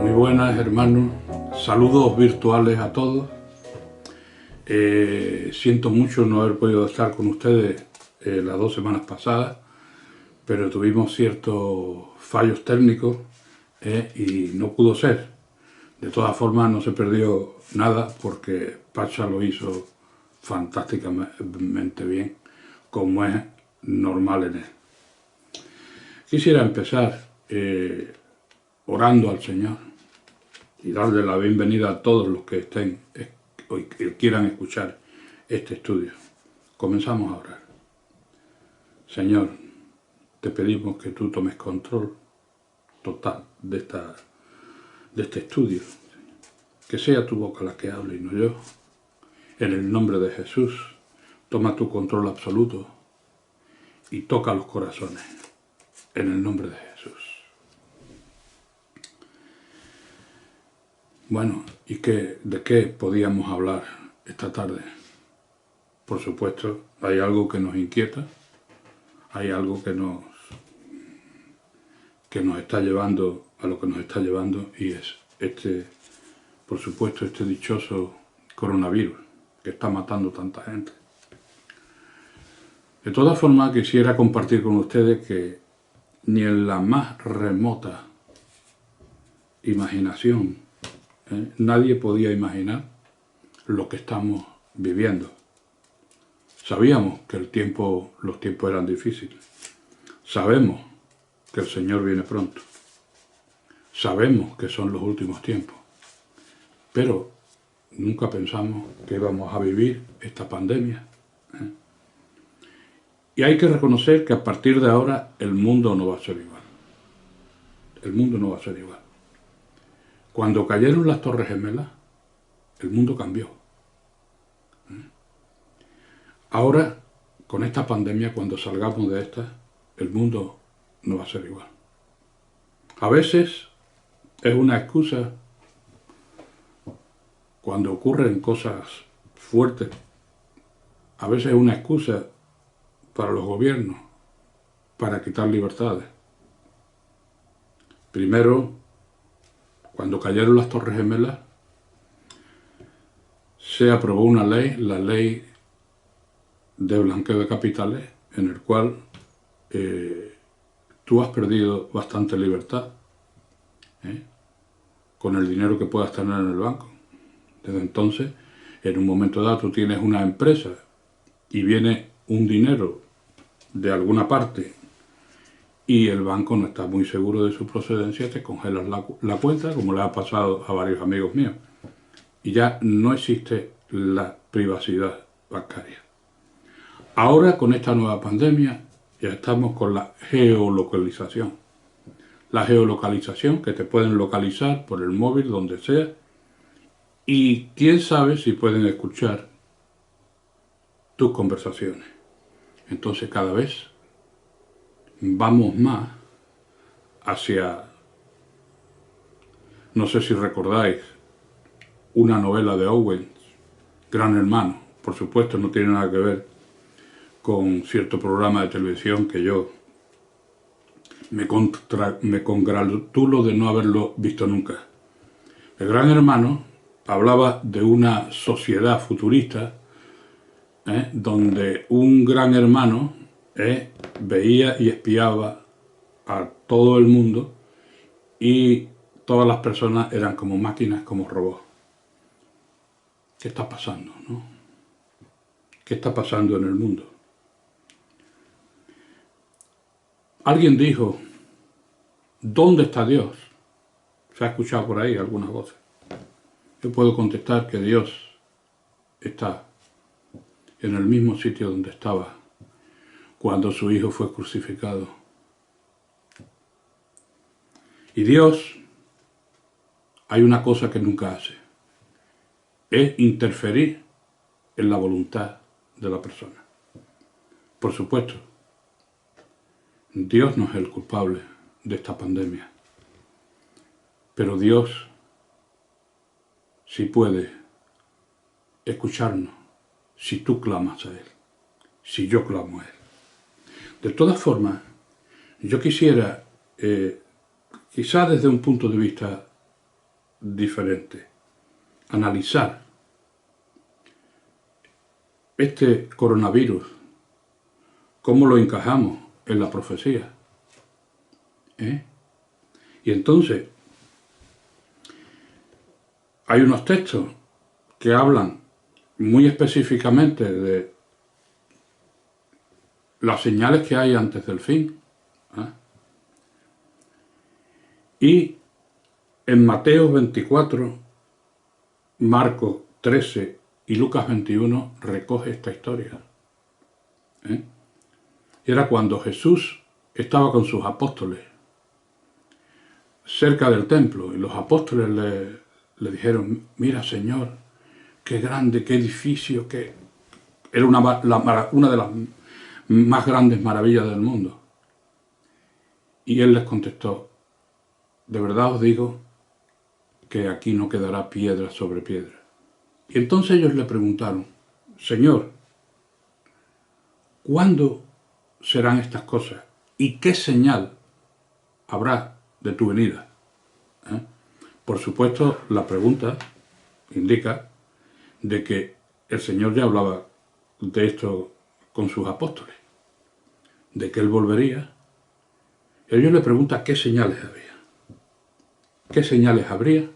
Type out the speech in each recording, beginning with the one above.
Muy buenas, hermanos. Saludos virtuales a todos. Siento mucho no haber podido estar con ustedes las 2 semanas pasadas, pero tuvimos ciertos fallos técnicos y no pudo ser. De todas formas, no se perdió nada porque Pacha lo hizo fantásticamente bien, como es normal en él. Quisiera empezar orando al Señor y darle la bienvenida a todos los que estén o quieran escuchar este estudio. Comenzamos a orar. Señor, te pedimos que tú tomes control total de este estudio. Que sea tu boca la que hable y no yo. En el nombre de Jesús, toma tu control absoluto y toca los corazones. En el nombre de Jesús. Bueno, ¿y de qué podíamos hablar esta tarde? Por supuesto, hay algo que nos inquieta, hay algo que nos está llevando a lo que nos está llevando, y es por supuesto, este dichoso coronavirus que está matando tanta gente. De todas formas, quisiera compartir con ustedes que ni en la más remota imaginación nadie podía imaginar lo que estamos viviendo. Sabíamos que los tiempos eran difíciles. Sabemos que el Señor viene pronto. Sabemos que son los últimos tiempos. Pero nunca pensamos que íbamos a vivir esta pandemia. Y hay que reconocer que a partir de ahora el mundo no va a ser igual. El mundo no va a ser igual. Cuando cayeron las Torres Gemelas, el mundo cambió. Ahora, con esta pandemia, cuando salgamos de esta, el mundo no va a ser igual. A veces es una excusa cuando ocurren cosas fuertes. A veces es una excusa para los gobiernos para quitar libertades. Primero, cuando cayeron las Torres Gemelas, se aprobó una ley, la ley de blanqueo de capitales, en el cual tú has perdido bastante libertad con el dinero que puedas tener en el banco. Desde entonces, en un momento dado, tú tienes una empresa y viene un dinero de alguna parte y el banco no está muy seguro de su procedencia, te congelas la cuenta, como le ha pasado a varios amigos míos. Y ya no existe la privacidad bancaria. Ahora, con esta nueva pandemia, ya estamos con la geolocalización. La geolocalización, que te pueden localizar por el móvil, donde sea, y quién sabe si pueden escuchar tus conversaciones. Entonces, cada vez vamos más hacia, no sé si recordáis, una novela de Owen, Gran Hermano. Por supuesto, no tiene nada que ver con cierto programa de televisión que yo me congratulo de no haberlo visto nunca. El Gran Hermano hablaba de una sociedad futurista donde un gran hermano veía y espiaba a todo el mundo y todas las personas eran como máquinas, como robots. ¿Qué está pasando, no? ¿Qué está pasando en el mundo? Alguien dijo, ¿dónde está Dios? Se ha escuchado por ahí algunas voces. Yo puedo contestar que Dios está en el mismo sitio donde estaba cuando su Hijo fue crucificado. Y Dios, hay una cosa que nunca hace, es interferir en la voluntad de la persona. Por supuesto, Dios no es el culpable de esta pandemia, pero Dios sí puede escucharnos si tú clamas a Él, si yo clamo a Él. De todas formas, yo quisiera, quizás desde un punto de vista diferente. Analizar este coronavirus, cómo lo encajamos en la profecía. Y entonces, hay unos textos que hablan muy específicamente de las señales que hay antes del fin. Y en Mateo 24, Marcos 13 y Lucas 21 recoge esta historia. Era cuando Jesús estaba con sus apóstoles cerca del templo y los apóstoles le dijeron: mira, Señor, qué grande, qué edificio, que era una de las más grandes maravillas del mundo. Y él les contestó: de verdad os digo que aquí no quedará piedra sobre piedra. Y entonces ellos le preguntaron: Señor, ¿cuándo serán estas cosas? ¿Y qué señal habrá de tu venida? Por supuesto, la pregunta indica de que el Señor ya hablaba de esto con sus apóstoles, de que Él volvería. Ellos le preguntan qué señales había. ¿Qué señales habría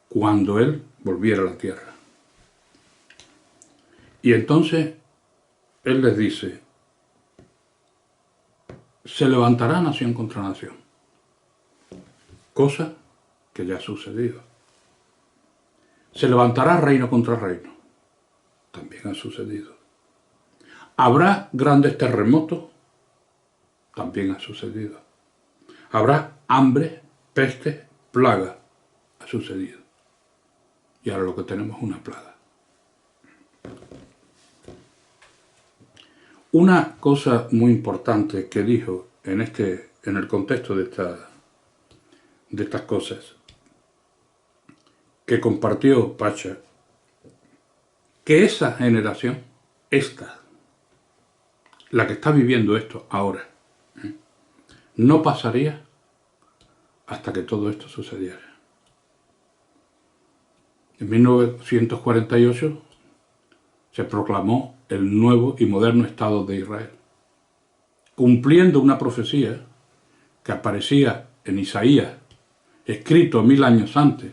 cuando Él volviera a la tierra? Y entonces Él les dice: se levantará nación contra nación, cosa que ya ha sucedido. Se levantará reino contra reino, también ha sucedido. Habrá grandes terremotos, también ha sucedido. Habrá hambre, peste, plaga, ha sucedido. Y ahora lo que tenemos es una plaga. Una cosa muy importante que dijo en el contexto de estas cosas, que compartió Pacha, que esa generación, la que está viviendo esto ahora, no pasaría hasta que todo esto sucediera. En 1948 se proclamó el nuevo y moderno Estado de Israel, cumpliendo una profecía que aparecía en Isaías, escrito 1000 años antes,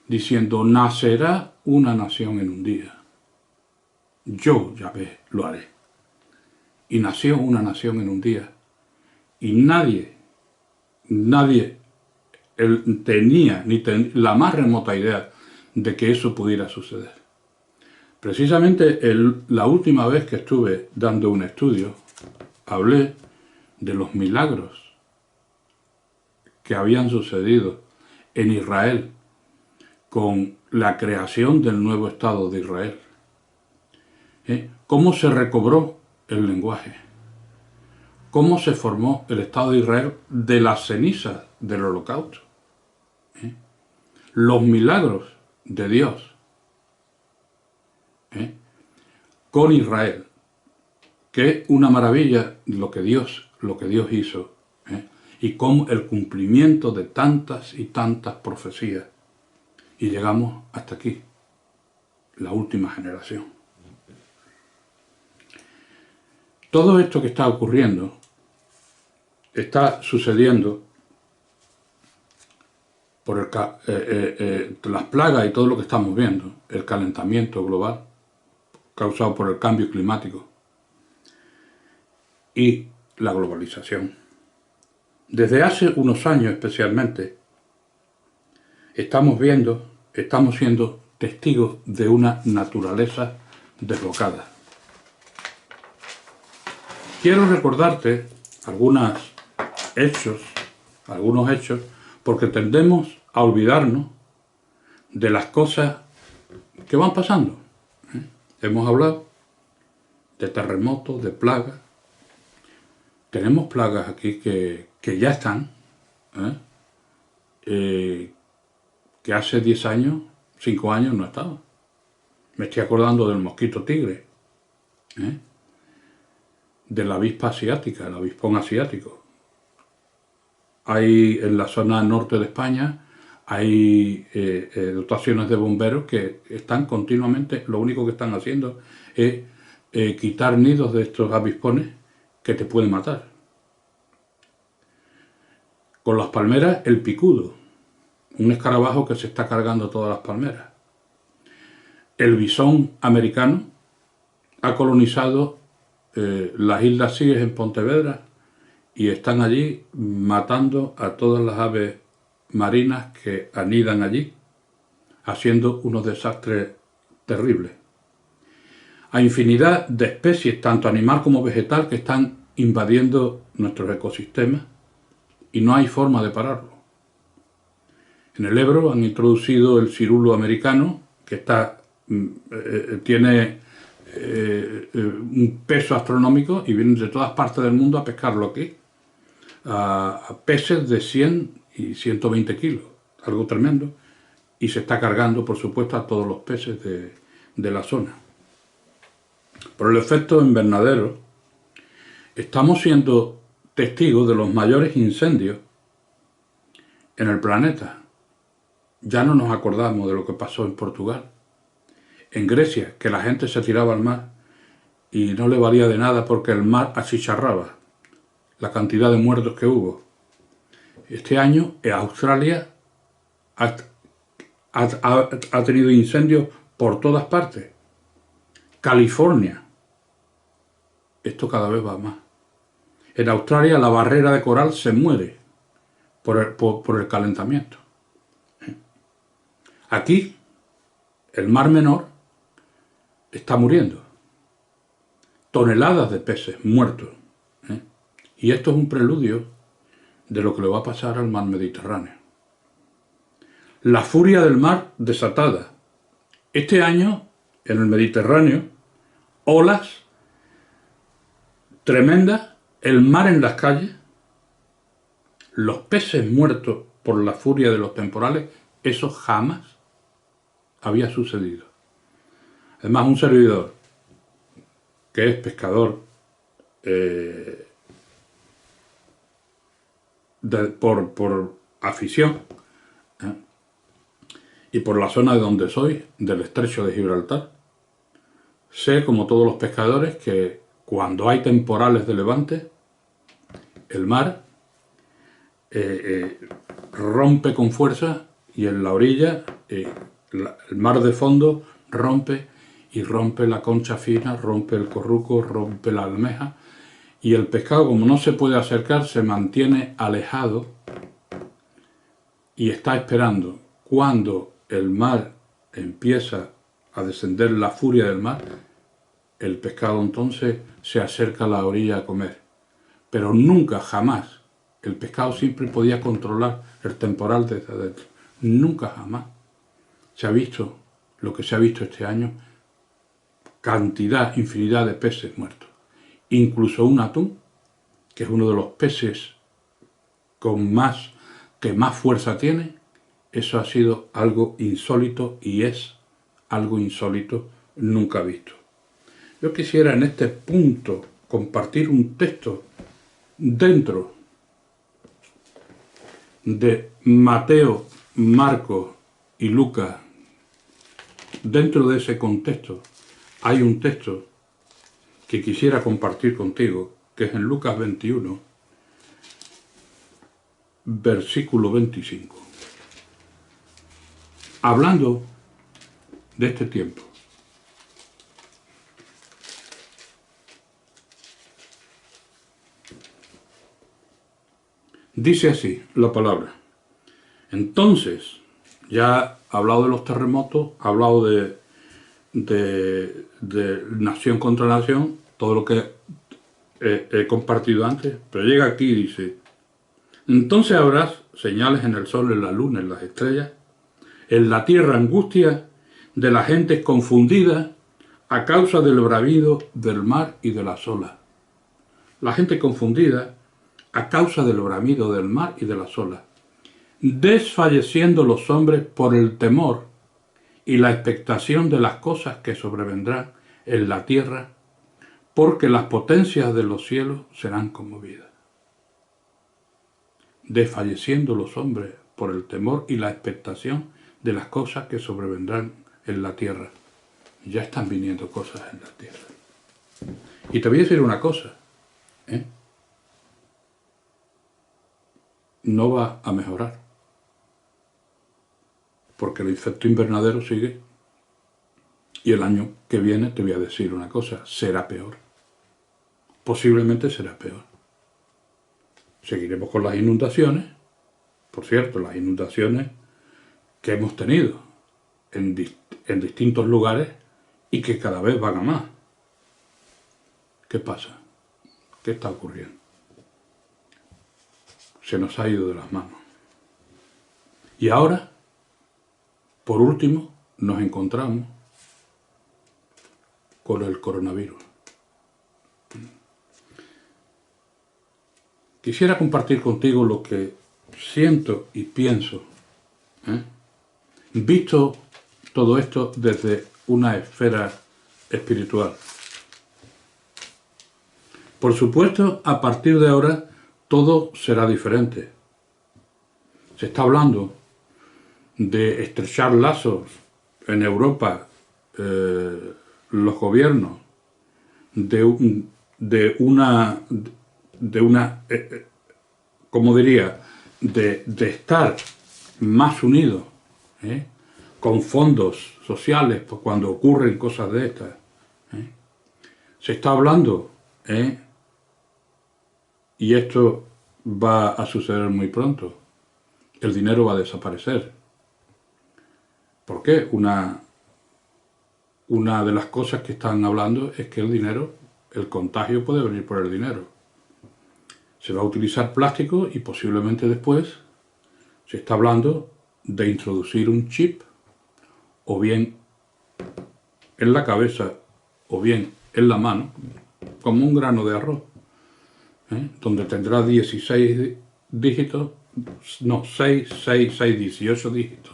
diciendo: nacerá una nación en un día. Yo, Yahvé, lo haré. Y nació una nación en un día. Y nadie tenía la más remota idea de que eso pudiera suceder. Precisamente la última vez que estuve dando un estudio, hablé de los milagros que habían sucedido en Israel con la creación del nuevo Estado de Israel. Cómo se recobró el lenguaje, cómo se formó el Estado de Israel de las cenizas del Holocausto. Los milagros de Dios con Israel, que es una maravilla lo que Dios hizo, y con el cumplimiento de tantas y tantas profecías. Y llegamos hasta aquí, la última generación. Todo esto que está ocurriendo está sucediendo por las plagas y todo lo que estamos viendo, el calentamiento global causado por el cambio climático y la globalización. Desde hace unos años especialmente, estamos siendo testigos de una naturaleza desbocada. Quiero recordarte algunos hechos, porque tendemos a olvidarnos de las cosas que van pasando. Hemos hablado de terremotos, de plagas. Tenemos plagas aquí que ya están, que hace 10 años, 5 años no estaban. Me estoy acordando del mosquito tigre, de la avispa asiática, el avispón asiático. hay en la zona norte de España, hay dotaciones de bomberos que están continuamente, lo único que están haciendo es quitar nidos de estos avispones que te pueden matar. Con las palmeras, el picudo, un escarabajo que se está cargando todas las palmeras. El bisón americano ha colonizado las Islas Sigues en Pontevedra y están allí matando a todas las aves marinas que anidan allí, haciendo unos desastres terribles. Hay infinidad de especies, tanto animal como vegetal, que están invadiendo nuestros ecosistemas y no hay forma de pararlo. En el Ebro han introducido el cirulo americano, que tiene un peso astronómico y vienen de todas partes del mundo a pescarlo aquí, a peces de 100 y 120 kilos, algo tremendo, y se está cargando, por supuesto, a todos los peces de la zona. Por el efecto invernadero, estamos siendo testigos de los mayores incendios en el planeta. Ya no nos acordamos de lo que pasó en Portugal, en Grecia, que la gente se tiraba al mar y no le valía de nada porque el mar achicharraba la cantidad de muertos que hubo. Este año en Australia ha tenido incendios por todas partes. California, esto cada vez va más. En Australia la barrera de coral se muere por el calentamiento. Aquí el Mar Menor está muriendo. Toneladas de peces muertos. Y esto es un preludio de lo que le va a pasar al mar Mediterráneo. La furia del mar desatada. Este año, en el Mediterráneo, olas tremendas, el mar en las calles, los peces muertos por la furia de los temporales, eso jamás había sucedido. Además, un servidor que es pescador por afición y por la zona de donde soy, del estrecho de Gibraltar, sé, como todos los pescadores, que cuando hay temporales de levante, el mar rompe con fuerza y en la orilla el mar de fondo rompe y rompe la concha fina, rompe el corruco, rompe la almeja, y el pescado, como no se puede acercar, se mantiene alejado y está esperando. Cuando el mar empieza a descender, la furia del mar, el pescado entonces se acerca a la orilla a comer. Pero nunca, jamás, el pescado siempre podía controlar el temporal desde adentro. Nunca, jamás se ha visto lo que se ha visto este año, cantidad, infinidad de peces muertos. Incluso un atún, que es uno de los peces que más fuerza tiene, eso ha sido algo insólito y es algo insólito nunca visto. Yo quisiera en este punto compartir un texto dentro de Mateo, Marcos y Lucas. Dentro de ese contexto hay un texto que quisiera compartir contigo, que es en Lucas 21, versículo 25. Hablando de este tiempo. Dice así la palabra. Entonces, ya ha hablado de los terremotos, ha hablado de nación contra nación, todo lo que he compartido antes, pero llega aquí y dice: entonces habrás señales en el sol, en la luna, en las estrellas, en la tierra angustia de la gente confundida a causa del bravido del mar y de las olas. La gente confundida a causa del bramido del mar y de las olas, desfalleciendo los hombres por el temor y la expectación de las cosas que sobrevendrán en la tierra, porque las potencias de los cielos serán conmovidas. desfalleciendo los hombres por el temor y la expectación de las cosas que sobrevendrán en la tierra. Ya están viniendo cosas en la tierra. Y te voy a decir una cosa, ¿eh? No va a mejorar, porque el efecto invernadero sigue, y el año que viene, te voy a decir una cosa, será peor. Posiblemente será peor. Seguiremos con las inundaciones, por cierto, las inundaciones que hemos tenido en distintos lugares y que cada vez van a más. ¿Qué pasa? ¿Qué está ocurriendo? Se nos ha ido de las manos. Y ahora, por último, nos encontramos con el coronavirus. Quisiera compartir contigo lo que siento y pienso, visto todo esto desde una esfera espiritual. Por supuesto, a partir de ahora, todo será diferente. Se está hablando de estrechar lazos en Europa, los gobiernos, de estar más unidos, con fondos sociales, pues cuando ocurren cosas de estas. Se está hablando, y esto va a suceder muy pronto, el dinero va a desaparecer. ¿Por qué? Una de las cosas que están hablando es que el dinero, el contagio puede venir por el dinero. Se va a utilizar plástico y posiblemente después se está hablando de introducir un chip, o bien en la cabeza o bien en la mano, como un grano de arroz, donde tendrá 16 dígitos, no, 18 dígitos,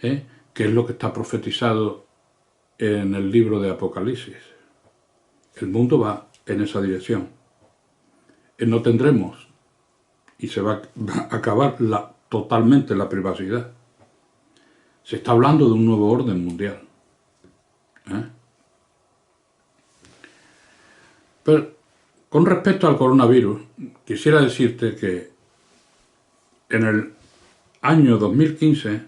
que es lo que está profetizado en el libro de Apocalipsis. El mundo va en esa dirección. No tendremos, y se va a acabar totalmente la privacidad. Se está hablando de un nuevo orden mundial. Pero con respecto al coronavirus, quisiera decirte que en el año 2015,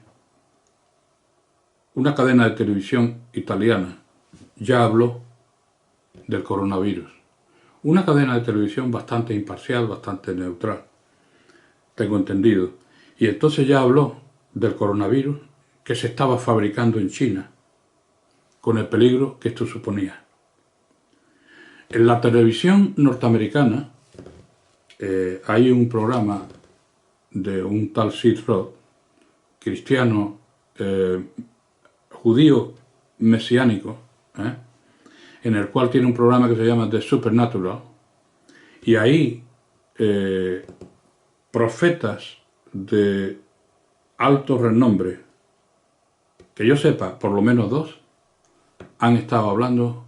una cadena de televisión italiana ya habló del coronavirus. Una cadena de televisión bastante imparcial, bastante neutral, tengo entendido. Y entonces ya habló del coronavirus que se estaba fabricando en China, con el peligro que esto suponía. En la televisión norteamericana hay un programa de un tal Seth Roth, cristiano, judío mesiánico, en el cual tiene un programa que se llama The Supernatural, y ahí profetas de alto renombre, que yo sepa, por lo menos 2, han estado hablando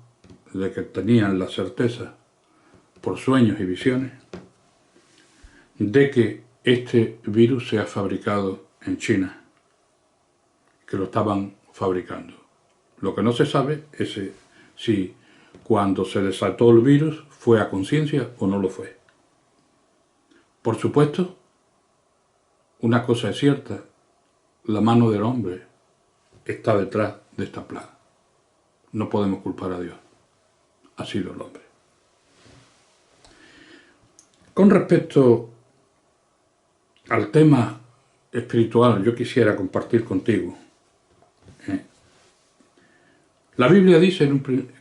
de que tenían la certeza, por sueños y visiones, de que este virus se ha fabricado en China, que lo estaban fabricando. Lo que no se sabe es si cuando se desató el virus fue a conciencia o no lo fue. Por supuesto, una cosa es cierta, la mano del hombre está detrás de esta plaga. No podemos culpar a Dios. Ha sido el hombre. Con respecto al tema espiritual, yo quisiera compartir contigo. La Biblia dice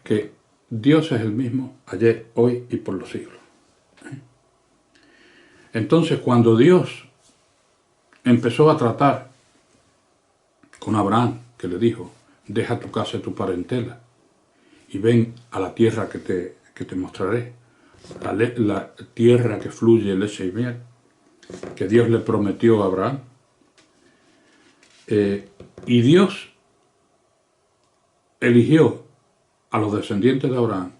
que Dios es el mismo ayer, hoy y por los siglos. Entonces, cuando Dios empezó a tratar con Abraham, que le dijo, deja tu casa y tu parentela y ven a la tierra que te mostraré, la tierra que fluye leche y miel, que Dios le prometió a Abraham. Y Dios eligió a los descendientes de Abraham,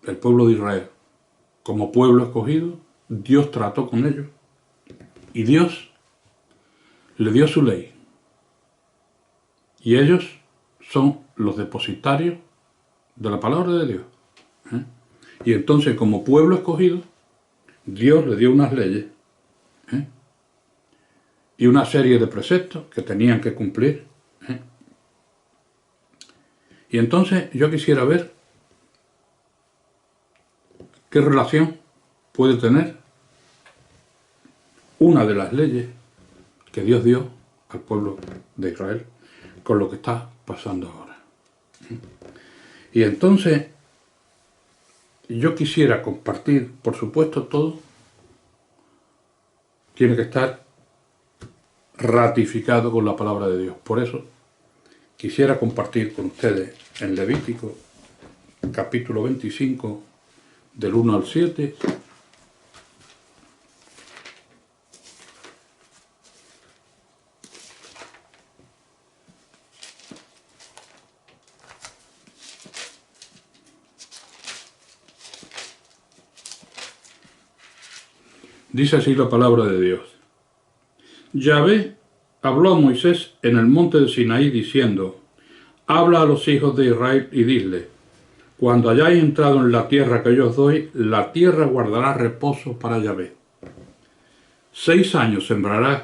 el pueblo de Israel, como pueblo escogido. Dios trató con ellos Y Dios le dio su ley. Y ellos son los depositarios de la palabra de Dios. Y entonces, como pueblo escogido, Dios le dio unas leyes y una serie de preceptos que tenían que cumplir. Y entonces yo quisiera ver qué relación puede tener una de las leyes que Dios dio al pueblo de Israel con lo que está pasando ahora. Y entonces yo quisiera compartir, por supuesto, todo tiene que estar ratificado con la palabra de Dios. Por eso quisiera compartir con ustedes en Levítico, capítulo 25, del 1 al 7, dice así la palabra de Dios. Yahvé habló a Moisés en el monte de Sinaí diciendo: habla a los hijos de Israel y dile: cuando hayáis entrado en la tierra que yo os doy, la tierra guardará reposo para Yahvé. 6 años sembrarás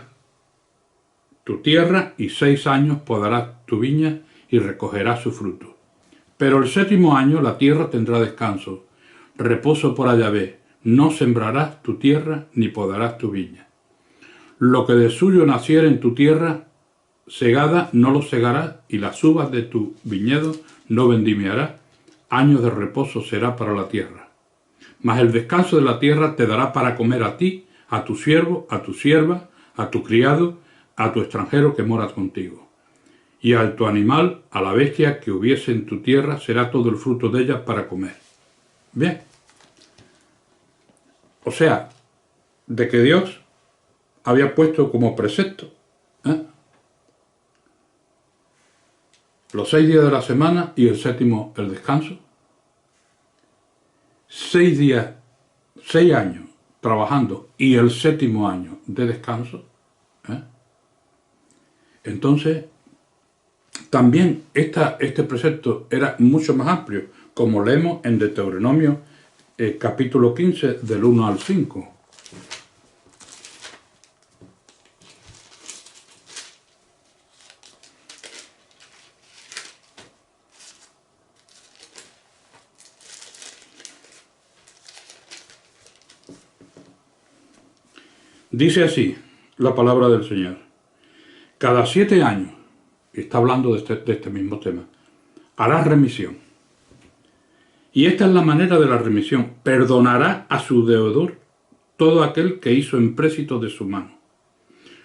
tu tierra y 6 años podarás tu viña y recogerás su fruto. Pero el 7º año la tierra tendrá descanso, reposo para Yahvé. No sembrarás tu tierra ni podarás tu viña. Lo que de suyo naciere en tu tierra segada no lo segarás, y las uvas de tu viñedo no vendimiarás. Año de reposo será para la tierra. Mas el descanso de la tierra te dará para comer a ti, a tu siervo, a tu sierva, a tu criado, a tu extranjero que mora contigo. Y a tu animal, a la bestia que hubiese en tu tierra, será todo el fruto de ella para comer. Bien. O sea, de que Dios había puesto como precepto los 6 días de la semana y el 7º el descanso. 6 días, 6 años trabajando y el 7º año de descanso. Entonces, también este precepto era mucho más amplio, como leemos en Deuteronomio capítulo 15 del 1 al 5. Dice así la palabra del Señor: cada 7 años, y está hablando de este mismo tema, harás remisión. Y esta es la manera de la remisión: perdonará a su deudor todo aquel que hizo empréstito de su mano,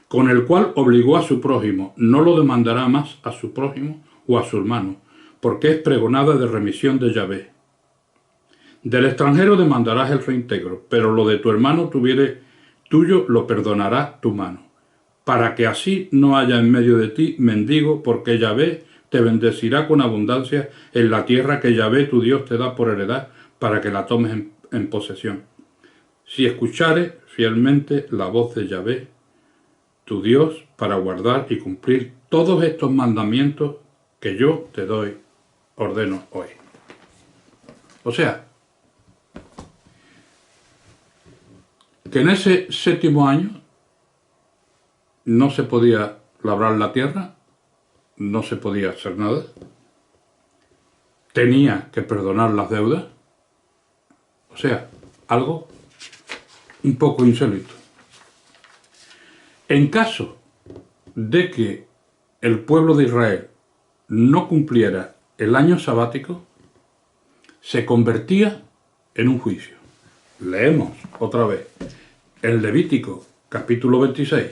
con el cual obligó a su prójimo. No lo demandará más a su prójimo o a su hermano, porque es pregonada de remisión de Yahvé. Del extranjero demandarás el reintegro, pero lo de tu hermano tuyo lo perdonará tu mano, para que así no haya en medio de ti mendigo, porque Yahvé te bendecirá con abundancia en la tierra que Yahvé tu Dios te da por heredad, para que la tomes en posesión. Si escuchares fielmente la voz de Yahvé, tu Dios, para guardar y cumplir todos estos mandamientos que yo te ordeno hoy. O sea, que en ese 7º año no se podía labrar la tierra, no se podía hacer nada, tenía que perdonar las deudas, o sea, algo un poco insólito. En caso de que el pueblo de Israel no cumpliera el año sabático, se convertía en un juicio. Leemos otra vez en Levítico capítulo 26.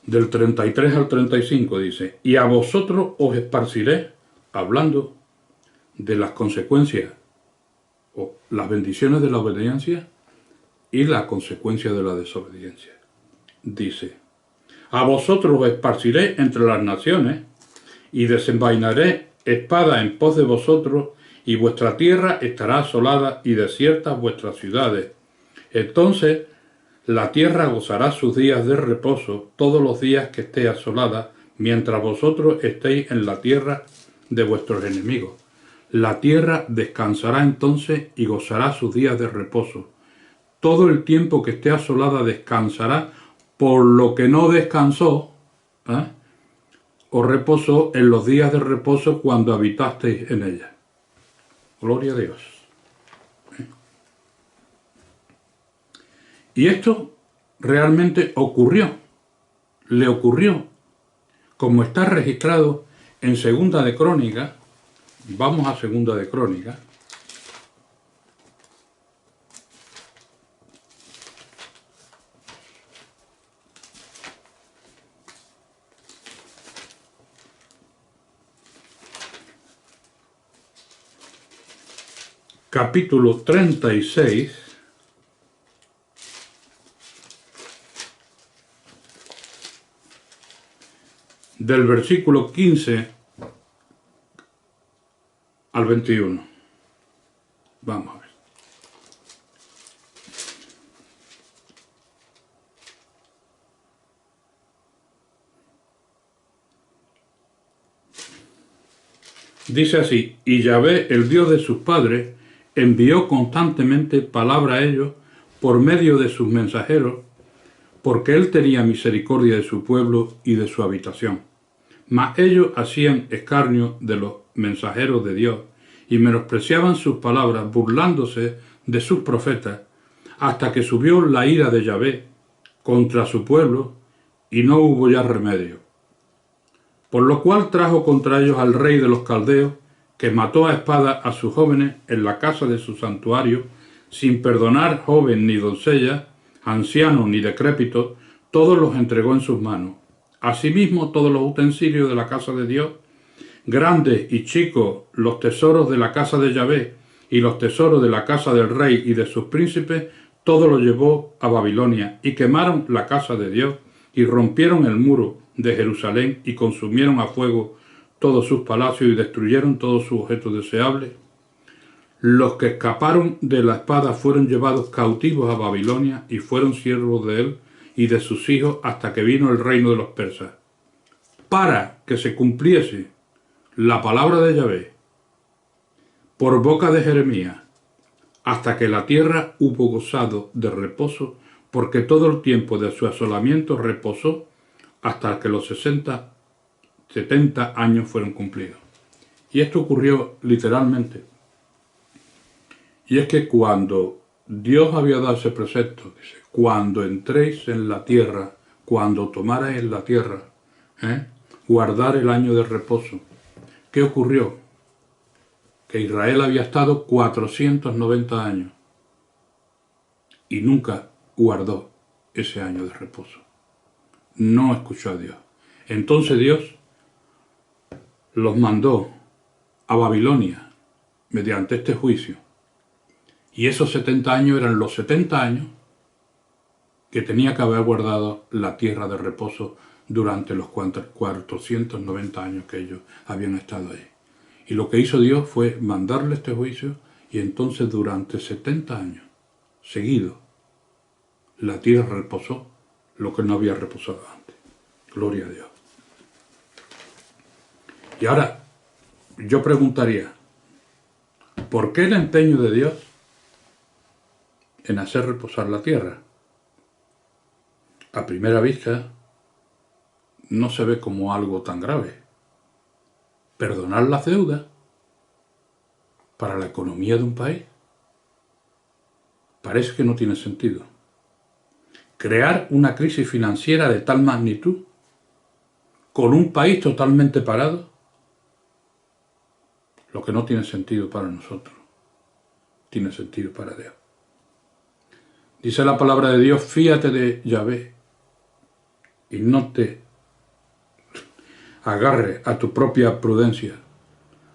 Del 33 al 35 dice: y a vosotros os esparciré, hablando de las consecuencias o las bendiciones de la obediencia y la consecuencia de la desobediencia. Dice: a vosotros os esparciré entre las naciones, y desenvainaré espada en pos de vosotros, y vuestra tierra estará asolada y desiertas vuestras ciudades. Entonces la tierra gozará sus días de reposo todos los días que esté asolada, mientras vosotros estéis en la tierra de vuestros enemigos. La tierra descansará entonces y gozará sus días de reposo. Todo el tiempo que esté asolada descansará, por lo que no descansó, o reposó en los días de reposo cuando habitasteis en ella. Gloria a Dios. Y esto realmente ocurrió, le ocurrió, como está registrado en Segunda de Crónicas. Vamos a Segunda de Crónicas. Capítulo 36, del versículo 15 al 21. Vamos a ver. Dice así: y Yahvé, el Dios de sus padres, envió constantemente palabra a ellos por medio de sus mensajeros, porque él tenía misericordia de su pueblo y de su habitación. Mas ellos hacían escarnio de los mensajeros de Dios y menospreciaban sus palabras, burlándose de sus profetas, hasta que subió la ira de Yahvé contra su pueblo y no hubo ya remedio. Por lo cual trajo contra ellos al rey de los caldeos, que mató a espada a sus jóvenes en la casa de su santuario, sin perdonar joven ni doncella, anciano ni decrépito, todos los entregó en sus manos. Asimismo, todos los utensilios de la casa de Dios, grandes y chicos, los tesoros de la casa de Yahvé y los tesoros de la casa del rey y de sus príncipes, todo lo llevó a Babilonia, y quemaron la casa de Dios, y rompieron el muro de Jerusalén, y consumieron a fuego todos sus palacios, y destruyeron todos sus objetos deseables. Los que escaparon de la espada fueron llevados cautivos a Babilonia, y fueron siervos de él y de sus hijos hasta que vino el reino de los persas. Para que se cumpliese la palabra de Yahvé por boca de Jeremías, hasta que la tierra hubo gozado de reposo, porque todo el tiempo de su asolamiento reposó hasta que los 70 años fueron cumplidos. Y esto ocurrió literalmente. Y es que cuando Dios había dado ese precepto, dice: cuando entréis en la tierra, cuando tomarais la tierra, guardar el año de reposo. ¿Qué ocurrió? Que Israel había estado 490 años y nunca guardó ese año de reposo. No escuchó a Dios. Entonces Dios los mandó a Babilonia mediante este juicio. Y esos 70 años eran los 70 años que tenía que haber guardado la tierra de reposo durante los 490 años que ellos habían estado ahí. Y lo que hizo Dios fue mandarle este juicio, y entonces durante 70 años seguidos la tierra reposó lo que no había reposado antes. Gloria a Dios. Y ahora yo preguntaría, ¿por qué el empeño de Dios en hacer reposar la tierra? A primera vista no se ve como algo tan grave. Perdonar las deudas para la economía de un país parece que no tiene sentido. Crear una crisis financiera de tal magnitud con un país totalmente parado, lo que no tiene sentido para nosotros, tiene sentido para Dios. Dice la palabra de Dios: fíate de Yahvé y no te agarre a tu propia prudencia.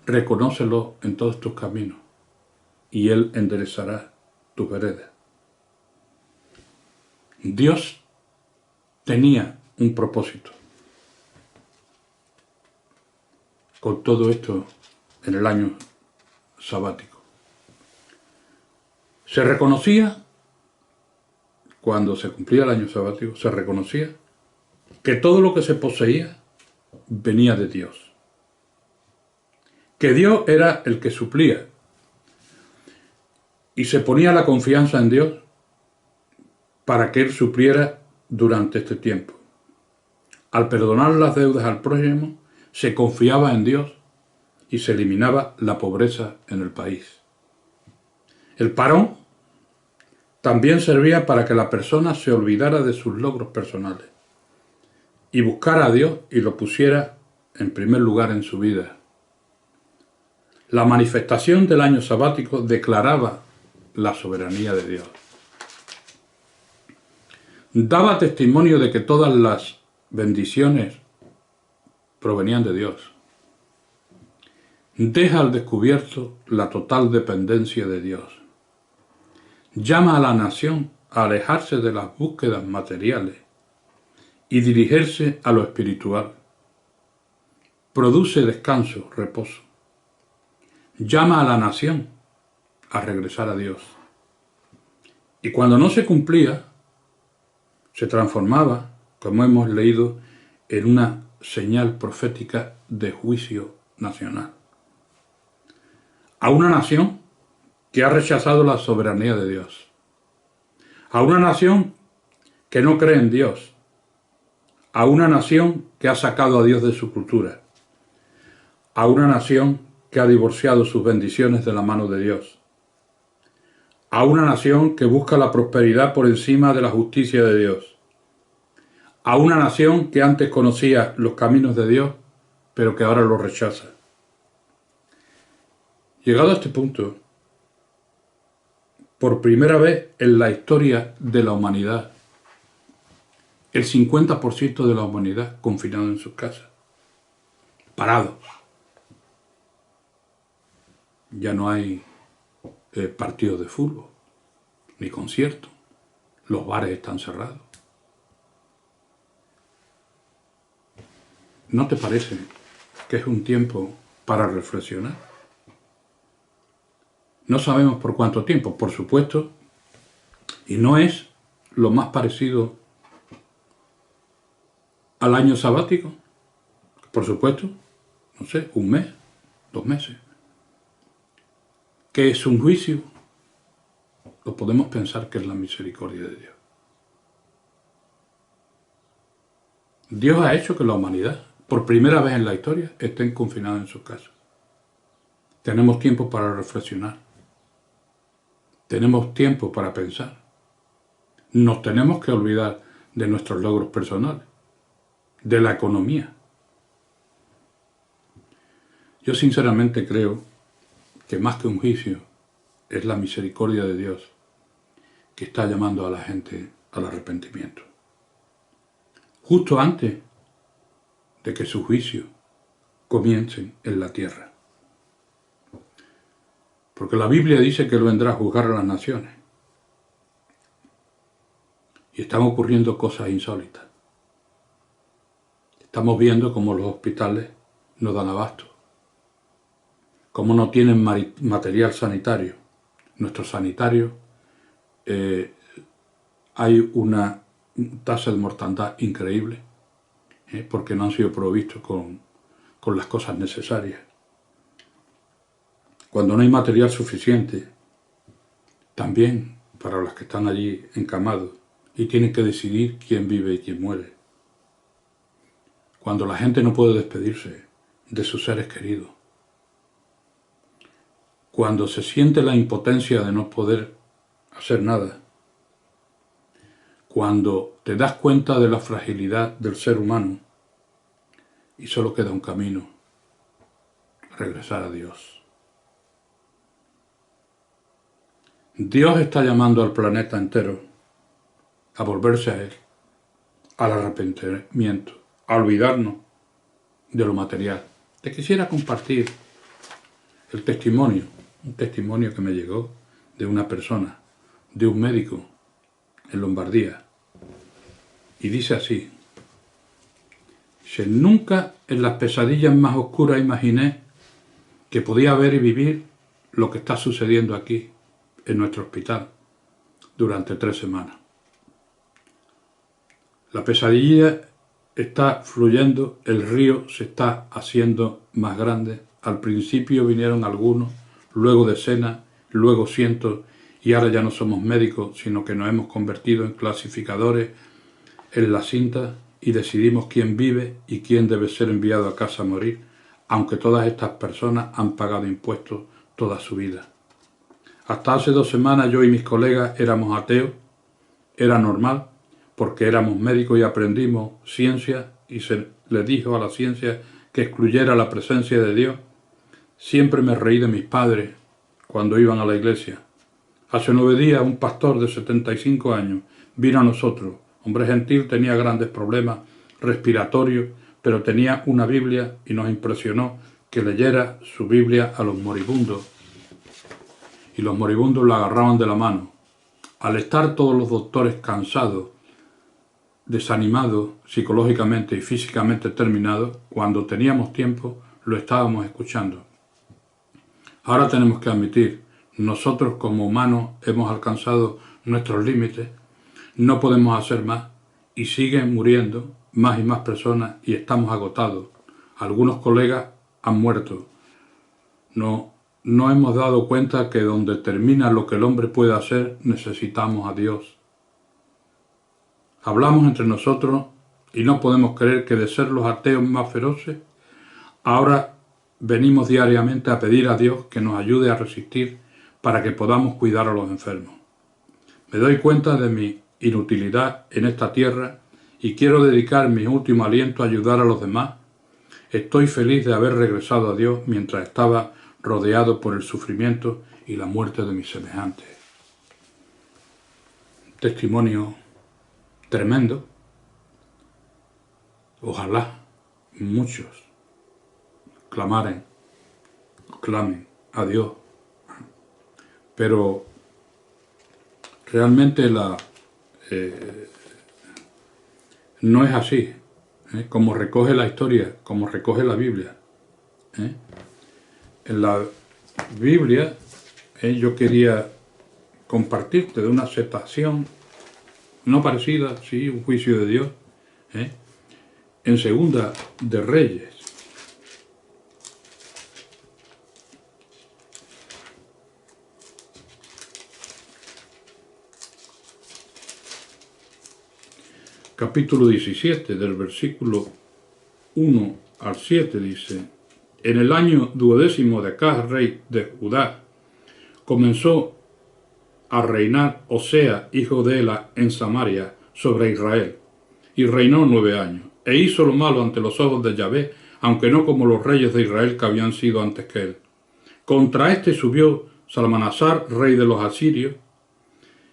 Reconócelo en todos tus caminos y Él enderezará tu vereda. Dios tenía un propósito. con todo esto en el año sabático. Se reconocía, cuando se cumplía el año sabático, se reconocía que todo lo que se poseía venía de Dios. Que Dios era el que suplía. Y se ponía la confianza en Dios para que Él supliera durante este tiempo. Al perdonar las deudas al prójimo, se confiaba en Dios y se eliminaba la pobreza en el país. El parón también servía para que la persona se olvidara de sus logros personales y buscara a Dios y lo pusiera en primer lugar en su vida. La manifestación del año sabático declaraba la soberanía de Dios. Daba testimonio de que todas las bendiciones provenían de Dios. Deja al descubierto la total dependencia de Dios. Llama a la nación a alejarse de las búsquedas materiales y dirigirse a lo espiritual. Produce descanso, reposo. Llama a la nación a regresar a Dios. Y cuando no se cumplía, se transformaba, como hemos leído, en una señal profética de juicio nacional. A una nación que ha rechazado la soberanía de Dios. A una nación que no cree en Dios. A una nación que ha sacado a Dios de su cultura. A una nación que ha divorciado sus bendiciones de la mano de Dios. A una nación que busca la prosperidad por encima de la justicia de Dios. A una nación que antes conocía los caminos de Dios, pero que ahora los rechaza. Llegado a este punto, por primera vez en la historia de la humanidad, el 50% de la humanidad confinado en sus casas, parados. Ya no hay partidos de fútbol, ni conciertos. Los bares están cerrados. ¿No te parece que es un tiempo para reflexionar? No sabemos por cuánto tiempo, por supuesto, y no es lo más parecido al año sabático. Por supuesto, no sé, un mes, 2 meses. ¿Qué es un juicio? Lo podemos pensar que es la misericordia de Dios. Dios ha hecho que la humanidad, por primera vez en la historia, estén confinados en sus casas. Tenemos tiempo para reflexionar. Tenemos tiempo para pensar. Nos tenemos que olvidar de nuestros logros personales, de la economía. Yo sinceramente creo que más que un juicio es la misericordia de Dios que está llamando a la gente al arrepentimiento. Justo antes de que sus juicios comiencen en la tierra. Porque la Biblia dice que Él vendrá a juzgar a las naciones. Y están ocurriendo cosas insólitas. Estamos viendo cómo los hospitales no dan abasto. Cómo no tienen material sanitario. Nuestros sanitarios, hay una tasa de mortandad increíble, porque no han sido provistos con las cosas necesarias. Cuando no hay material suficiente, también para los que están allí encamados y tienen que decidir quién vive y quién muere. Cuando la gente no puede despedirse de sus seres queridos. Cuando se siente la impotencia de no poder hacer nada. Cuando te das cuenta de la fragilidad del ser humano y solo queda un camino: regresar a Dios. Dios está llamando al planeta entero a volverse a Él, al arrepentimiento, a olvidarnos de lo material. Te quisiera compartir el testimonio, un testimonio que me llegó de una persona, de un médico en Lombardía. Y dice así: Dice, nunca en las pesadillas más oscuras imaginé que podía ver y vivir lo que está sucediendo aquí, en nuestro hospital, durante 3 semanas. La pesadilla está fluyendo, el río se está haciendo más grande. Al principio vinieron algunos, luego decenas, luego cientos, y ahora ya no somos médicos, sino que nos hemos convertido en clasificadores en la cinta y decidimos quién vive y quién debe ser enviado a casa a morir, aunque todas estas personas han pagado impuestos toda su vida. Hasta hace 2 semanas yo y mis colegas éramos ateos, era normal, porque éramos médicos y aprendimos ciencia y se le dijo a la ciencia que excluyera la presencia de Dios. Siempre me reí de mis padres cuando iban a la iglesia. Hace 9 días un pastor de 75 años vino a nosotros. Hombre gentil, tenía grandes problemas respiratorios, pero tenía una Biblia y nos impresionó que leyera su Biblia a los moribundos. Y los moribundos la agarraban de la mano. Al estar todos los doctores cansados, desanimados psicológicamente y físicamente terminados, cuando teníamos tiempo lo estábamos escuchando. Ahora tenemos que admitir, nosotros como humanos hemos alcanzado nuestros límites, no podemos hacer más y siguen muriendo más y más personas y estamos agotados. Algunos colegas han muerto. No hemos dado cuenta que donde termina lo que el hombre puede hacer, necesitamos a Dios. Hablamos entre nosotros y no podemos creer que de ser los ateos más feroces, ahora venimos diariamente a pedir a Dios que nos ayude a resistir para que podamos cuidar a los enfermos. Me doy cuenta de mi inutilidad en esta tierra y quiero dedicar mi último aliento a ayudar a los demás. Estoy feliz de haber regresado a Dios mientras estaba rodeado por el sufrimiento y la muerte de mis semejantes. Testimonio tremendo. Ojalá muchos clamen a Dios. Pero realmente no es así, como recoge la historia, como recoge la Biblia. En la Biblia yo quería compartirte de una aceptación no parecida, sí, un juicio de Dios, en Segunda de Reyes. Capítulo 17, del versículo 1 al 7, dice: En el año 12º de Acaz, rey de Judá, comenzó a reinar Osea, hijo de Ela, en Samaria, sobre Israel, y reinó 9 años, e hizo lo malo ante los ojos de Yahvé, aunque no como los reyes de Israel que habían sido antes que él. Contra este subió Salmanasar, rey de los asirios,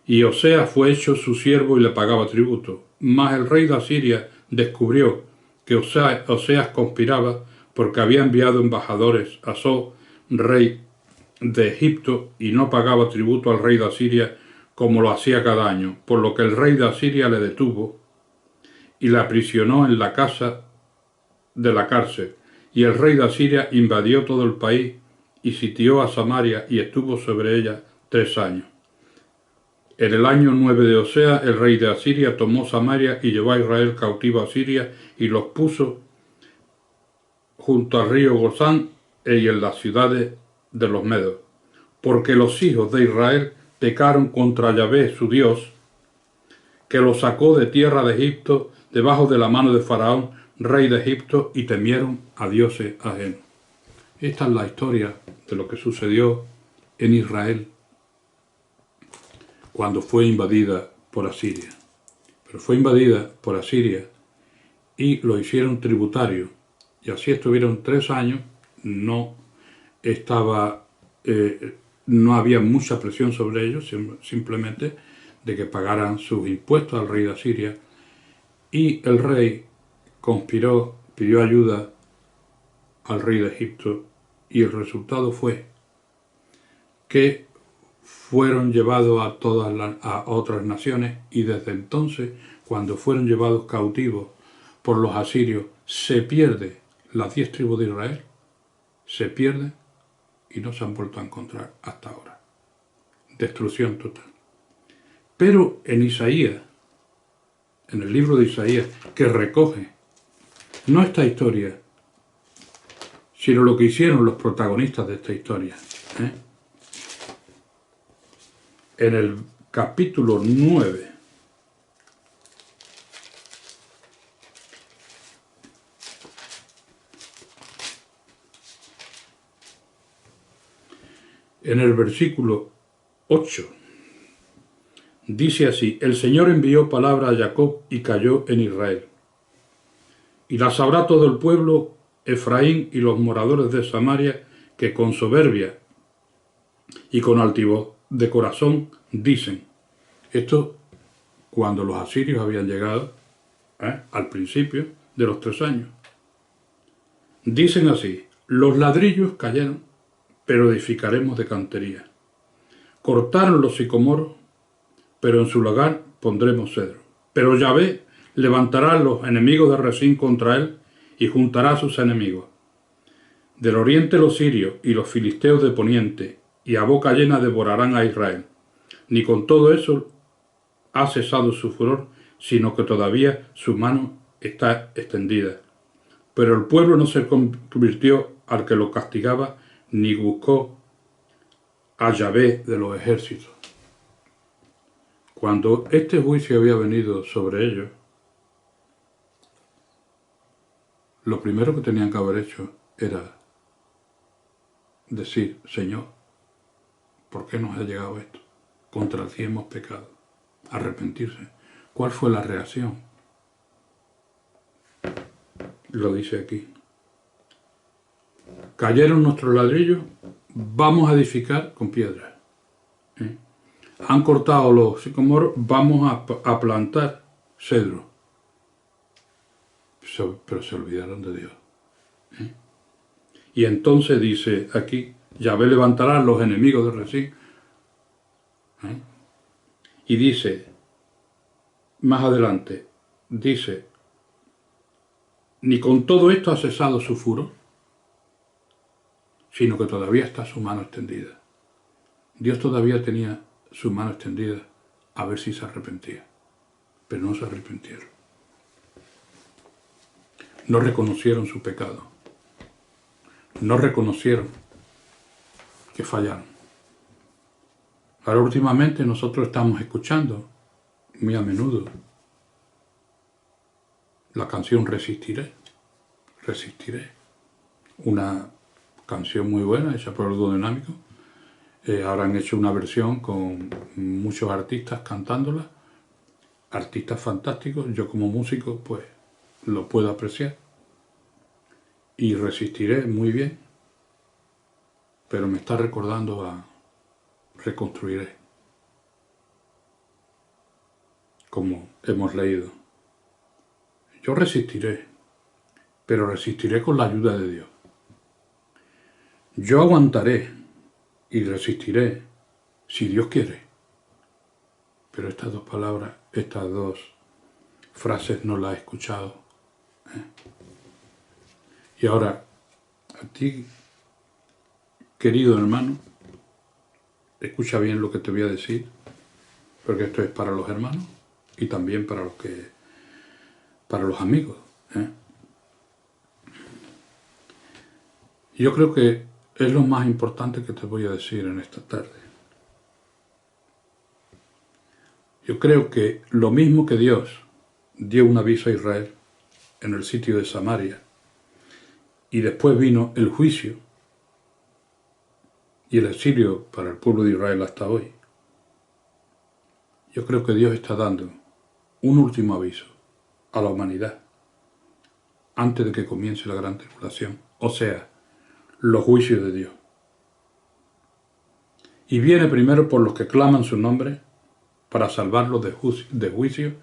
y Osea fue hecho su siervo y le pagaba tributo. Mas el rey de Asiria descubrió que Oseas conspiraba porque había enviado embajadores a So, rey de Egipto, y no pagaba tributo al rey de Asiria como lo hacía cada año, por lo que el rey de Asiria le detuvo y le aprisionó en la casa de la cárcel. Y el rey de Asiria invadió todo el país y sitió a Samaria y estuvo sobre ella 3 años. En el año 9 de Osea, el rey de Asiria tomó Samaria y llevó a Israel cautivo a Siria y los puso junto al río Gozán y en las ciudades de los medos, porque los hijos de Israel pecaron contra Yahvé su Dios, que los sacó de tierra de Egipto debajo de la mano de Faraón, rey de Egipto, y temieron a dioses ajenos. Esta es la historia de lo que sucedió en Israel cuando fue invadida por Asiria. Pero fue invadida por Asiria y lo hicieron tributario, y así estuvieron 3 años. No había mucha presión sobre ellos, simplemente de que pagaran sus impuestos al rey de Asiria, y el rey conspiró, pidió ayuda al rey de Egipto, y el resultado fue que fueron llevados a otras naciones, y desde entonces, cuando fueron llevados cautivos por los asirios, se pierde las 10 tribus de Israel, se pierde y no se han vuelto a encontrar hasta ahora. Destrucción total. Pero en Isaías, en el libro de Isaías, que recoge no esta historia, sino lo que hicieron los protagonistas de esta historia, en el capítulo 9, en el versículo 8, dice así: el Señor envió palabra a Jacob y cayó en Israel. Y la sabrá todo el pueblo, Efraín y los moradores de Samaria, que con soberbia y con altivoz de corazón dicen. Esto cuando los asirios habían llegado, al principio de los 3 años. Dicen así: los ladrillos cayeron, pero edificaremos de cantería. Cortaron los sicomoros, pero en su lugar pondremos cedro. Pero Yahvé levantará a los enemigos de Rezín contra él y juntará a sus enemigos. Del oriente los sirios y los filisteos de poniente, y a boca llena devorarán a Israel. Ni con todo eso ha cesado su furor, sino que todavía su mano está extendida. Pero el pueblo no se convirtió al que lo castigaba, ni buscó a Yahvé de los ejércitos. Cuando este juicio había venido sobre ellos, lo primero que tenían que haber hecho era decir: Señor, ¿por qué nos ha llegado esto? Contra ti hemos pecado. Arrepentirse. ¿Cuál fue la reacción? Lo dice aquí. Cayeron nuestros ladrillos, vamos a edificar con piedras. Han cortado los sicomoros, vamos a plantar cedro. Pero se olvidaron de Dios. Y entonces dice aquí: Yahvé levantará a los enemigos de Rezín. Y dice, más adelante, dice: ni con todo esto ha cesado su furor, sino que todavía está su mano extendida. Dios todavía tenía su mano extendida a ver si se arrepentía, pero no se arrepintieron. No reconocieron su pecado. No reconocieron que fallaron. Ahora últimamente nosotros estamos escuchando muy a menudo la canción Resistiré. Resistiré. Una canción muy buena hecha por el dúo dinámico. Ahora han hecho una versión con muchos artistas cantándola. Artistas fantásticos. Yo como músico pues lo puedo apreciar. Y resistiré muy bien. Pero me está recordando a reconstruiré. Como hemos leído. Yo resistiré, pero resistiré con la ayuda de Dios. Yo aguantaré y resistiré si Dios quiere. Pero estas dos palabras, estas dos frases no las he escuchado. Y ahora, a ti, querido hermano, escucha bien lo que te voy a decir, porque esto es para los hermanos y también para los amigos. Yo creo que es lo más importante que te voy a decir en esta tarde. Yo creo que lo mismo que Dios dio un aviso a Israel en el sitio de Samaria, y después vino el juicio y el exilio para el pueblo de Israel hasta hoy, yo creo que Dios está dando un último aviso a la humanidad antes de que comience la gran tribulación, o sea, los juicios de Dios. Y viene primero por los que claman su nombre para salvarlos de juicio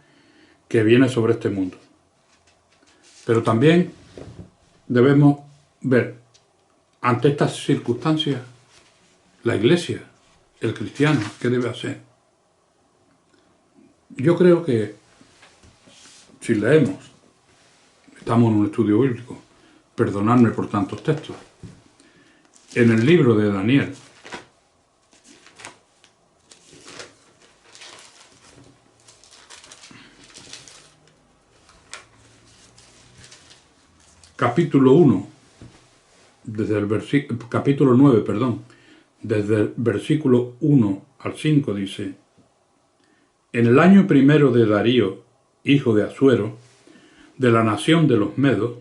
que viene sobre este mundo. Pero también debemos ver, ante estas circunstancias, la Iglesia, el cristiano, ¿qué debe hacer? Yo creo que si leemos estamos en un estudio bíblico, perdonadme por tantos textos. En el libro de Daniel, capítulo 1, capítulo 9, perdón, desde el versículo 1 al 5 dice: en el año primero de Darío, hijo de Asuero, de la nación de los Medos,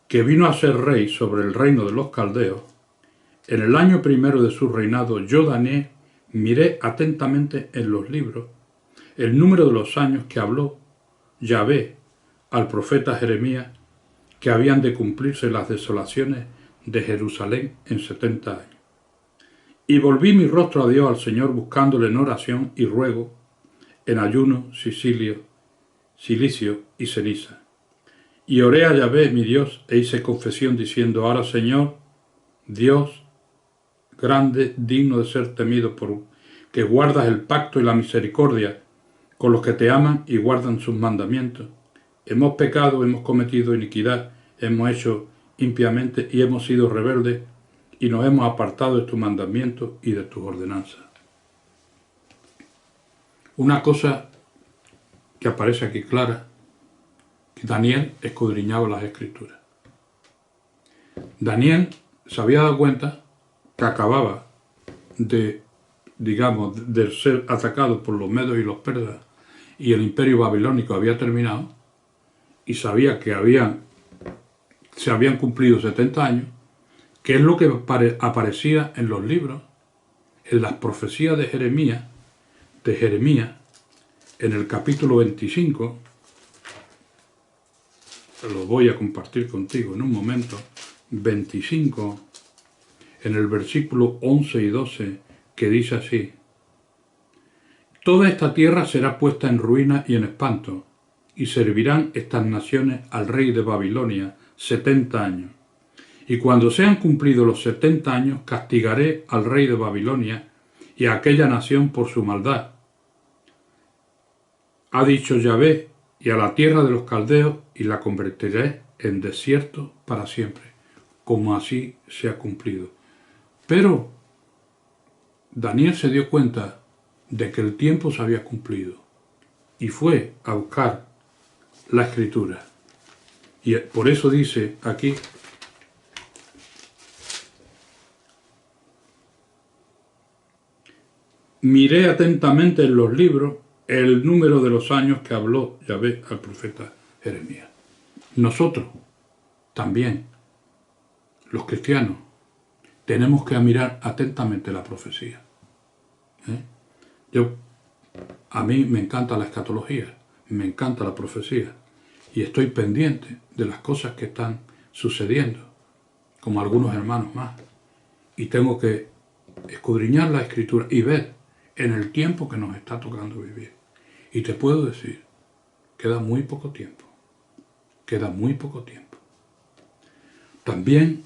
que vino a ser rey sobre el reino de los caldeos, en el año primero de su reinado, yo, Daniel, miré atentamente en los libros el número de los años que habló Yahvé al profeta Jeremías, que habían de cumplirse las desolaciones de Jerusalén en 70 años. Y volví mi rostro a Dios, al Señor, buscándole en oración y ruego, en ayuno, silicio y ceniza. Y oré a Yahvé, mi Dios, e hice confesión diciendo: ahora, Señor, Dios grande, digno de ser temido, por que guardas el pacto y la misericordia con los que te aman y guardan sus mandamientos. Hemos pecado, hemos cometido iniquidad, hemos hecho impiamente y hemos sido rebeldes y nos hemos apartado de tus mandamientos y de tus ordenanzas. Una cosa que aparece aquí clara, que Daniel escudriñaba las Escrituras. Daniel se había dado cuenta que acababa de ser atacado por los medos y los persas y el imperio babilónico había terminado, y sabía que se habían cumplido 70 años, que es lo que aparecía en los libros, en las profecías de Jeremías, en el capítulo 25, lo voy a compartir contigo en un momento, 25, en el versículo 11 y 12, que dice así: toda esta tierra será puesta en ruina y en espanto, y servirán estas naciones al rey de Babilonia 70 años. Y cuando sean cumplidos los 70 años, castigaré al rey de Babilonia y a aquella nación por su maldad. Ha dicho Yahvé, y a la tierra de los caldeos, y la convertiré en desierto para siempre, como así se ha cumplido. Pero Daniel se dio cuenta de que el tiempo se había cumplido y fue a buscar la Escritura. Y por eso dice aquí: miré atentamente en los libros el número de los años que habló Yahvé al profeta Jeremías. Nosotros también, los cristianos, tenemos que mirar atentamente la profecía. A mí me encanta la escatología, me encanta la profecía, y estoy pendiente de las cosas que están sucediendo, como algunos hermanos más, y tengo que escudriñar la Escritura y ver en el tiempo que nos está tocando vivir. Y te puedo decir, queda muy poco tiempo, queda muy poco tiempo. También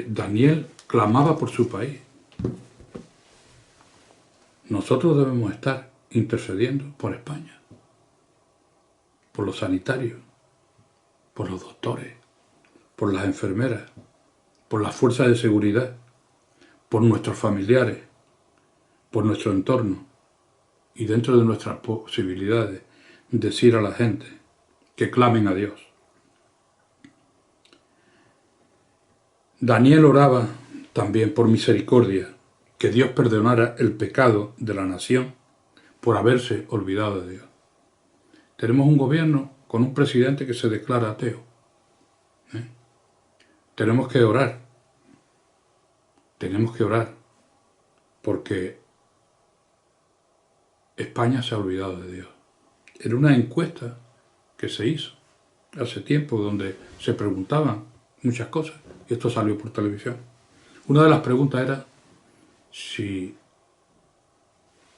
Daniel clamaba por su país. Nosotros debemos estar intercediendo por España, por los sanitarios, por los doctores, por las enfermeras, por las fuerzas de seguridad, por nuestros familiares, por nuestro entorno, y dentro de nuestras posibilidades, decir a la gente que clamen a Dios. Daniel oraba también por misericordia, que Dios perdonara el pecado de la nación por haberse olvidado de Dios. Tenemos un gobierno con un presidente que se declara ateo. Tenemos que orar porque España se ha olvidado de Dios. En una encuesta que se hizo hace tiempo, donde se preguntaban muchas cosas, y esto salió por televisión, una de las preguntas era si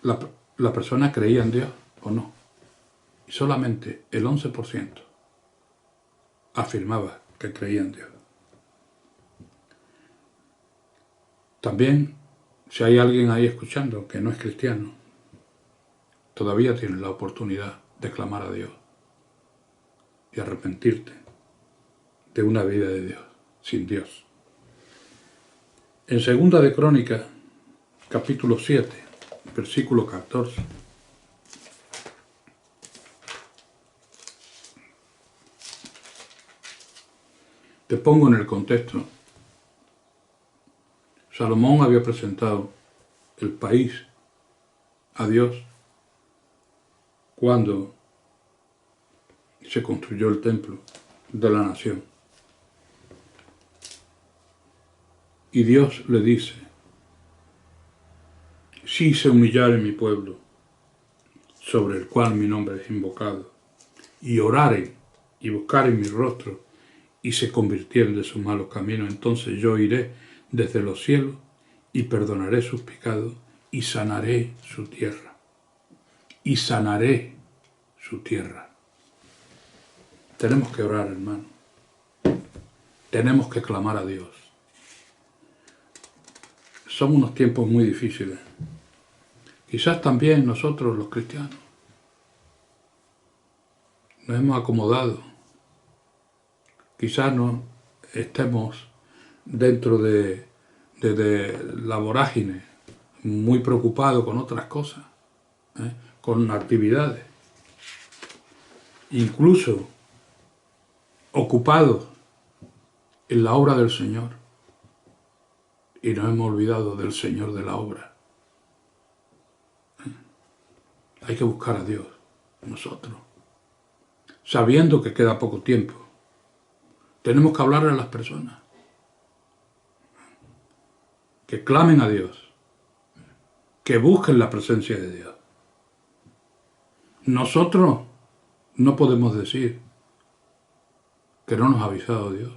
la persona creía en Dios o no. Y solamente el 11% afirmaba que creía en Dios. También, si hay alguien ahí escuchando que no es cristiano, todavía tienes la oportunidad de clamar a Dios y arrepentirte de una vida de Dios, sin Dios. En Segunda de Crónicas, capítulo 7, versículo 14. Te pongo en el contexto. Salomón había presentado el país a Dios cuando se construyó el templo de la nación. Y Dios le dice: si se humillare mi pueblo, sobre el cual mi nombre es invocado, y oraren y buscaren mi rostro, y se convirtieren de sus malos caminos, entonces yo iré desde los cielos y perdonaré sus pecados y sanaré su tierra. Y sanaré su tierra. Tenemos que orar, hermano. Tenemos que clamar a Dios. Son unos tiempos muy difíciles. Quizás también nosotros los cristianos nos hemos acomodado. Quizás no estemos dentro de la vorágine, muy preocupados con otras cosas, con actividades, incluso ocupados en la obra del Señor, y nos hemos olvidado del Señor de la obra. Hay que buscar a Dios, nosotros, sabiendo que queda poco tiempo. Tenemos que hablarle a las personas, que clamen a Dios, que busquen la presencia de Dios. Nosotros no podemos decir que no nos ha avisado Dios.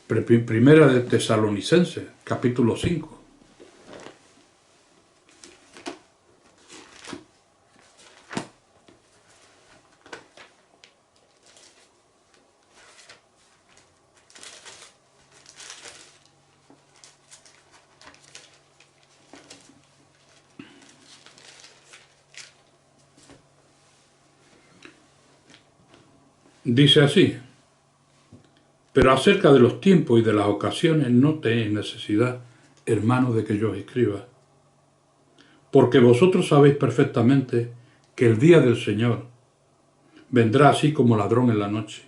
Primera de Tesalonicenses, capítulo 5. Dice así: pero acerca de los tiempos y de las ocasiones no tenéis necesidad, hermanos, de que yo os escriba, porque vosotros sabéis perfectamente que el día del Señor vendrá así como ladrón en la noche,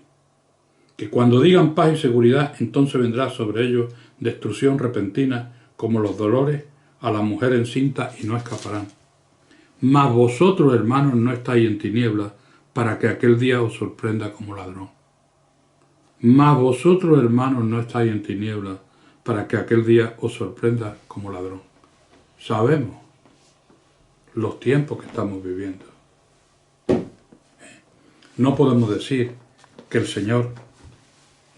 que cuando digan paz y seguridad, entonces vendrá sobre ellos destrucción repentina, como los dolores a la mujer encinta, y no escaparán. Mas vosotros, hermanos, no estáis en tinieblas, para que aquel día os sorprenda como ladrón. Mas vosotros, hermanos, no estáis en tinieblas, para que aquel día os sorprenda como ladrón. Sabemos los tiempos que estamos viviendo. No podemos decir que el Señor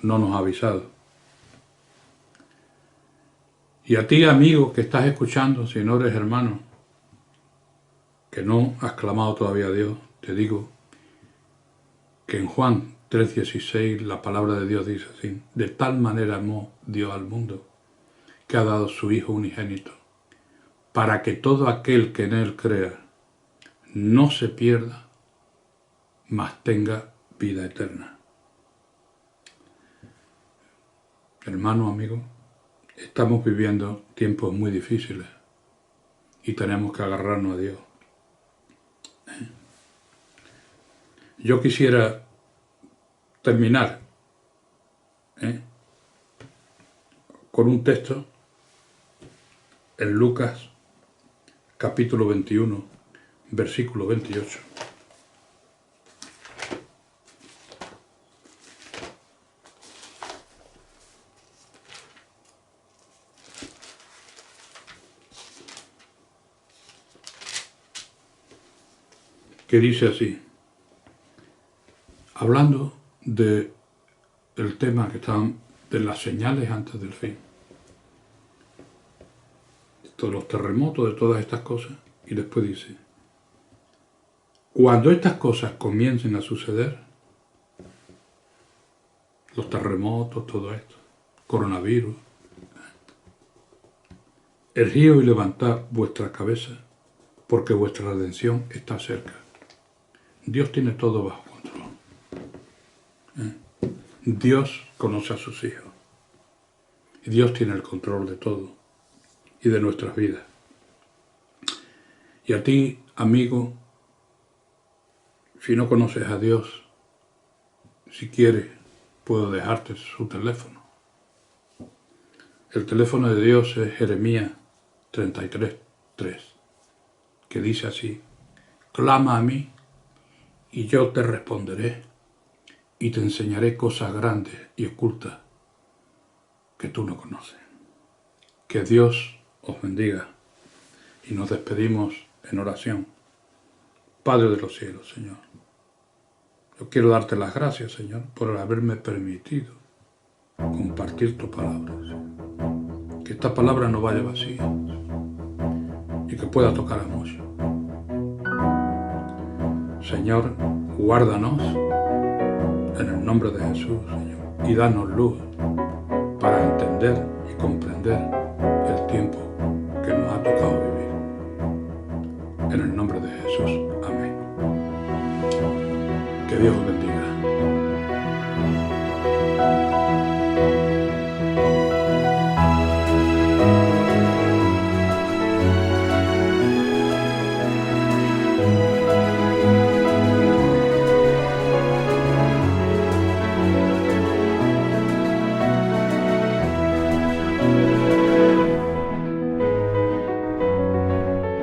no nos ha avisado. Y a ti, amigo, que estás escuchando, si no eres hermano, que no has clamado todavía a Dios, te digo que en Juan 3:16 la palabra de Dios dice así: de tal manera amó Dios al mundo, que ha dado su Hijo unigénito, para que todo aquel que en Él crea no se pierda, mas tenga vida eterna. Hermano, amigo, estamos viviendo tiempos muy difíciles y tenemos que agarrarnos a Dios. Yo quisiera terminar con un texto en Lucas capítulo 21, versículo 28. Que dice así, hablando del tema que están de las señales antes del fin, de todos los terremotos, de todas estas cosas, y después dice: cuando estas cosas comiencen a suceder, los terremotos, todo esto, coronavirus, erguíos y levantad vuestra cabeza, porque vuestra redención está cerca. Dios tiene todo bajo control. Dios conoce a sus hijos. Y Dios tiene el control de todo y de nuestras vidas. Y a ti, amigo, si no conoces a Dios, si quieres, puedo dejarte su teléfono. El teléfono de Dios es Jeremías 33:3, que dice así: clama a mí y yo te responderé y te enseñaré cosas grandes y ocultas que tú no conoces. Que Dios os bendiga y nos despedimos en oración. Padre de los cielos, Señor, yo quiero darte las gracias, Señor, por haberme permitido compartir tu palabra. Que esta palabra no vaya vacía y que pueda tocar a muchos. Señor, guárdanos en el nombre de Jesús, Señor, y danos luz para entender y comprender el tiempo que nos ha tocado vivir. En el nombre de Jesús. Amén. Que Dios os bendiga.